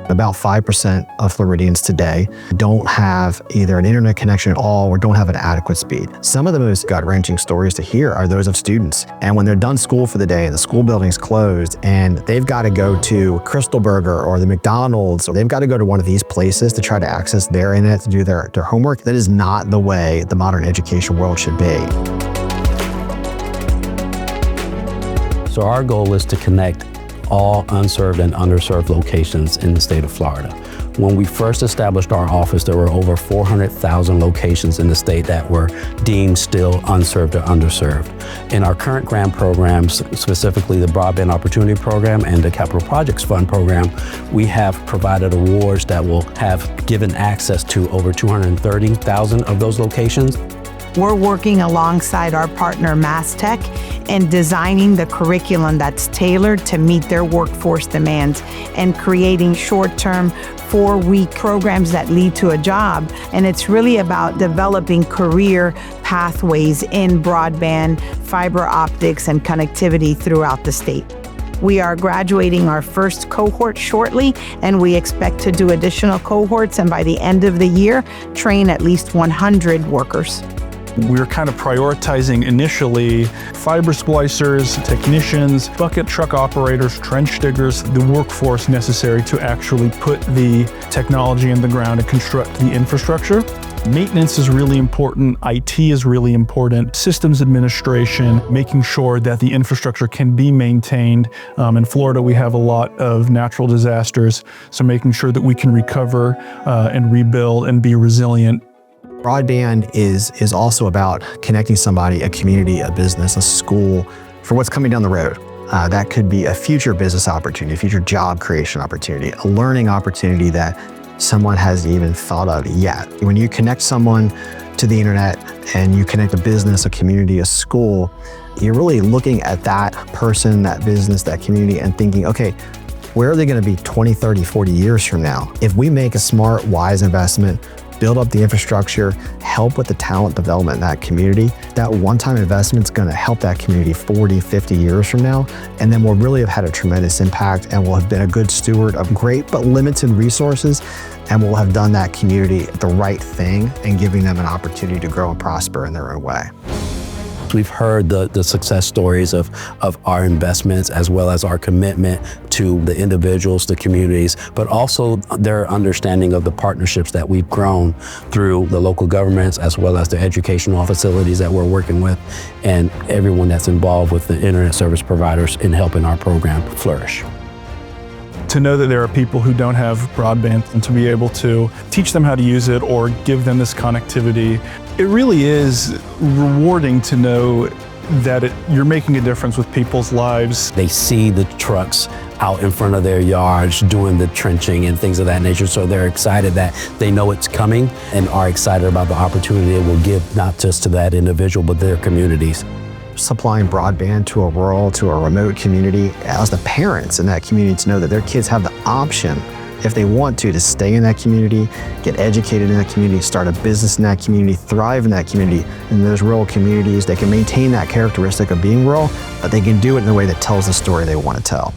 About 5% of Floridians today don't have either an internet connection at all or don't have an adequate speed. Some of the most gut-wrenching stories to hear are those of students. And when they're done school for the day and the school building's closed and they've got to go to Crystal Burger or the McDonald's, or they've got to go to one of these places to try to access their internet to do their homework, that is not the way the modern education world should be. So our goal is to connect all unserved and underserved locations in the state of Florida. When we first established our office, there were over 400,000 locations in the state that were deemed still unserved or underserved. In our current grant programs, specifically the Broadband Opportunity Program and the Capital Projects Fund program, we have provided awards that will have given access to over 230,000 of those locations. We're working alongside our partner MassTech in designing the curriculum that's tailored to meet their workforce demands and creating short-term 4-week programs that lead to a job. And it's really about developing career pathways in broadband, fiber optics, and connectivity throughout the state. We are graduating our first cohort shortly, and we expect to do additional cohorts, and by the end of the year, train at least 100 workers. We're kind of prioritizing initially fiber splicers, technicians, bucket truck operators, trench diggers, the workforce necessary to actually put the technology in the ground and construct the infrastructure. Maintenance is really important, IT is really important, systems administration, making sure that the infrastructure can be maintained. In Florida, we have a lot of natural disasters, so making sure that we can recover and rebuild and be resilient. Broadband is also about connecting somebody, a community, a business, a school, for what's coming down the road. That could be a future business opportunity, a future job creation opportunity, a learning opportunity that someone hasn't even thought of yet. When you connect someone to the internet and you connect a business, a community, a school, you're really looking at that person, that business, that community, and thinking, okay, where are they going to be 20, 30, 40 years from now? If we make a smart, wise investment, build up the infrastructure, help with the talent development in that community, that one-time investment's gonna help that community 40, 50 years from now, and then we'll really have had a tremendous impact and we'll have been a good steward of great but limited resources, and we'll have done that community the right thing and giving them an opportunity to grow and prosper in their own way. We've heard the success stories of our investments as well as our commitment to the individuals, the communities, but also their understanding of the partnerships that we've grown through the local governments as well as the educational facilities that we're working with and everyone that's involved with the internet service providers in helping our program flourish. To know that there are people who don't have broadband and to be able to teach them how to use it or give them this connectivity, it really is rewarding to know that you're making a difference with people's lives. They see the trucks out in front of their yards doing the trenching and things of that nature, so they're excited that they know it's coming and are excited about the opportunity it will give not just to that individual but their communities. Supplying broadband to a rural, to a remote community, allows the parents in that community to know that their kids have the option, if they want to stay in that community, get educated in that community, start a business in that community, thrive in that community. In those rural communities, they can maintain that characteristic of being rural, but they can do it in a way that tells the story they want to tell.